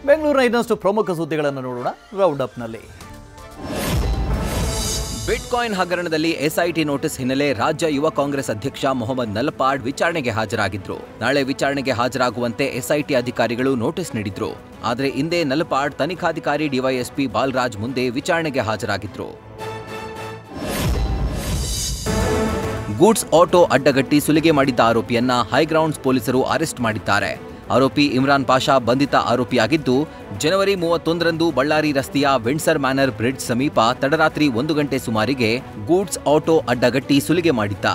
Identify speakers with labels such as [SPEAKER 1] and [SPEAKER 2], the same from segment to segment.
[SPEAKER 1] ಬೆಂಗಳೂರಿನ ಇನ್ನಷ್ಟು ಪ್ರಮುಖ ಸುದ್ದಿಗಳನ್ನು ನೋಡೋಣ ರೌಂಡ್ ಅಪ್ನಲ್ಲಿ.
[SPEAKER 2] ಬಿಟ್ಕಾಯಿನ್ ಹಗರಣದಲ್ಲಿ ಎಸ್ಐಟಿ ನೋಟಿಸ್ ಹಿನ್ನೆಲೆ ರಾಜ್ಯ ಯುವ ಕಾಂಗ್ರೆಸ್ ಅಧ್ಯಕ್ಷ ಮೊಹಮ್ಮದ್ ನಲಪಾಡ್ ವಿಚಾರಣೆಗೆ ಹಾಜರಾಗಿದ್ರು. ನಾಳೆ ವಿಚಾರಣೆಗೆ ಹಾಜರಾಗುವಂತೆ ಎಸ್ಐಟಿ ಅಧಿಕಾರಿಗಳು ನೋಟಿಸ್ ನೀಡಿದ್ರು. ಆದರೆ ಇಂದೇ ನಲಪಾಡ್ ತನಿಖಾಧಿಕಾರಿ ಡಿವೈಎಸ್ಪಿ ಬಾಲರಾಜ್ ಮುಂದೆ ವಿಚಾರಣೆಗೆ ಹಾಜರಾಗಿದ್ರು. ಗೂಡ್ಸ್ ಆಟೋ ಅಡ್ಡಗಟ್ಟಿ ಸುಲಿಗೆ ಮಾಡಿದ್ದ ಆರೋಪಿಯನ್ನ ಹೈಗ್ರೌಂಡ್ಸ್ ಪೊಲೀಸರು ಅರೆಸ್ಟ್ ಮಾಡಿದ್ದಾರೆ. ಆರೋಪಿ ಇಮ್ರಾನ್ ಪಾಷಾ ಬಂಧಿತ ಆರೋಪಿಯಾಗಿದ್ದು, ಜನವರಿ 31ರಂದು ಬಳ್ಳಾರಿ ರಸ್ತೆಯ ವಿಂಡ್ಸರ್ ಮ್ಯಾನರ್ ಬ್ರಿಡ್ಜ್ ಸಮೀಪ ತಡರಾತ್ರಿ 1 ಗಂಟೆ ಸುಮಾರಿಗೆ ಗೂಡ್ಸ್ ಆಟೋ ಅಡ್ಡಗಟ್ಟಿ ಸುಲಿಗೆ ಮಾಡಿದ್ದ.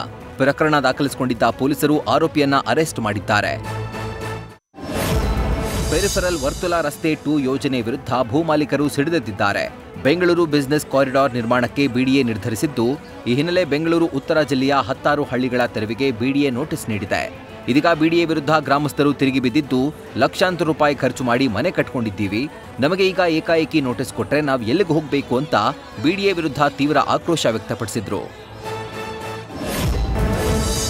[SPEAKER 2] ಪ್ರಕರಣ ದಾಖಲಿಸಿಕೊಂಡಿದ್ದ ಪೊಲೀಸರು ಆರೋಪಿಯನ್ನ ಅರೆಸ್ಟ್ ಮಾಡಿದ್ದಾರೆ. ಪೆರಿಫೆರಲ್ ವರ್ತುಲ ರಸ್ತೆ 2 ಯೋಜನೆ ವಿರುದ್ಧ ಭೂಮಾಲೀಕರು ಸಿಡಿದೆದ್ದಿದ್ದಾರೆ. ಬೆಂಗಳೂರು ಬಿಸಿನೆಸ್ ಕಾರಿಡಾರ್ ನಿರ್ಮಾಣಕ್ಕೆ ಬಿಡಿಎ ನಿರ್ಧರಿಸಿದ್ದು, ಈ ಹಿನ್ನೆಲೆ ಬೆಂಗಳೂರು ಉತ್ತರ ಜಿಲ್ಲೆಯ 16 ಹಳ್ಳಿಗಳ ತೆರವಿಗೆ ಬಿಡಿಎ ನೋಟಿಸ್ ನೀಡಿದೆ. ಇದೀಗ ಬಿಡಿಎ ವಿರುದ್ಧ ಗ್ರಾಮಸ್ಥರು ತಿರುಗಿ ಬಿದ್ದಿದ್ದು, ಲಕ್ಷಾಂತರ ರೂಪಾಯಿ ಖರ್ಚು ಮಾಡಿ ಮನೆ ಕಟ್ಕೊಂಡಿದ್ದೀವಿ, ನಮಗೆ ಈಗ ಏಕಾಏಕಿ ನೋಟಿಸ್ ಕೊಟ್ರೆ ನಾವು ಎಲ್ಲಿಗೆ ಹೋಗಬೇಕು ಅಂತ ಬಿಡಿಎ ವಿರುದ್ಧ ತೀವ್ರ ಆಕ್ರೋಶ ವ್ಯಕ್ತಪಡಿಸಿದ್ರು.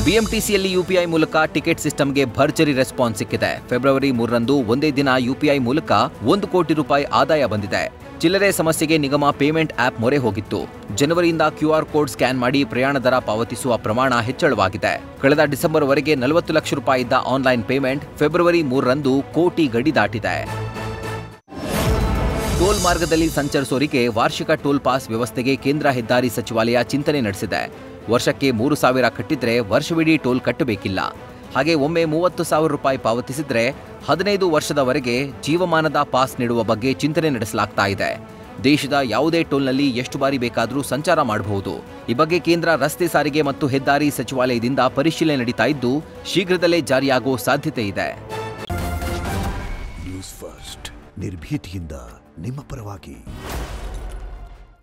[SPEAKER 2] ಬಿಎಂಟಿಸಿಯಲ್ಲಿ ಯುಪಿಐ ಮೂಲಕ ಟಿಕೆಟ್ ಸಿಸ್ಟಮ್ಗೆ ಭರ್ಜರಿ ರೆಸ್ಪಾನ್ಸ್ ಸಿಕ್ಕಿದೆ. ಫೆಬ್ರವರಿ 3ರಂದು ಒಂದೇ ದಿನ ಯುಪಿಐ ಮೂಲಕ 1 ಕೋಟಿ ರೂಪಾಯಿ ಆದಾಯ ಬಂದಿದೆ. ಚಿಲ್ಲರೆ ಸಮಸ್ಯೆಗೆ ನಿಗಮ ಪೇಮೆಂಟ್ ಆಪ್ ಮೊರೆ ಹೋಗಿತ್ತು. ಜನವರಿಯಿಂದ ಕ್ಯೂಆರ್ ಕೋಡ್ ಸ್ಕ್ಯಾನ್ ಮಾಡಿ ಪ್ರಯಾಣ ದರ ಪಾವತಿಸುವ ಪ್ರಮಾಣ ಹೆಚ್ಚಳವಾಗಿದೆ. ಕಳೆದ ಡಿಸೆಂಬರ್ವರೆಗೆ 40 ಲಕ್ಷ ರೂಪಾಯಿ ಇದ್ದ ಆನ್ಲೈನ್ ಪೇಮೆಂಟ್ ಫೆಬ್ರವರಿ 3ರಂದು ಕೋಟಿ ಗಡಿ ದಾಟಿದೆ. ಟೋಲ್ ಮಾರ್ಗದಲ್ಲಿ ಸಂಚರಿಸೋರಿಗೆ ವಾರ್ಷಿಕ ಟೋಲ್ ಪಾಸ್ ವ್ಯವಸ್ಥೆಗೆ ಕೇಂದ್ರ ಹೆದ್ದಾರಿ ಸಚಿವಾಲಯ ಚಿಂತನೆ ನಡೆಸಿದೆ. ವರ್ಷಕ್ಕೆ 3,000 ಕಟ್ಟಿದ್ರೆ ವರ್ಷವಿಡೀ ಟೋಲ್ ಕಟ್ಟಬೇಕಿಲ್ಲ. ಹಾಗೆ ಒಮ್ಮೆ 30,000 ರೂಪಾಯಿ ಪಾವತಿಸಿದ್ರೆ 15 ವರ್ಷದವರೆಗೆ ಜೀವಮಾನದ ಪಾಸ್ ನೀಡುವ ಬಗ್ಗೆ ಚಿಂತನೆ ನಡೆಸಲಾಗ್ತಾ ಇದೆ. ದೇಶದ ಯಾವುದೇ ಟೋಲ್ನಲ್ಲಿ ಎಷ್ಟು ಬಾರಿ ಬೇಕಾದರೂ ಸಂಚಾರ ಮಾಡಬಹುದು. ಈ ಬಗ್ಗೆ ಕೇಂದ್ರ ರಸ್ತೆ ಸಾರಿಗೆ ಮತ್ತು ಹೆದ್ದಾರಿ ಸಚಿವಾಲಯದಿಂದ ಪರಿಶೀಲನೆ ನಡೀತಾ ಇದ್ದು, ಶೀಘ್ರದಲ್ಲೇ ಜಾರಿಯಾಗುವ ಸಾಧ್ಯತೆ ಇದೆ.
[SPEAKER 3] ನ್ಯೂಸ್ ಫಸ್ಟ್ ನಿರ್ಭೀತಿಯಿಂದ ನಿಮ್ಮ ಪರವಾಗಿ.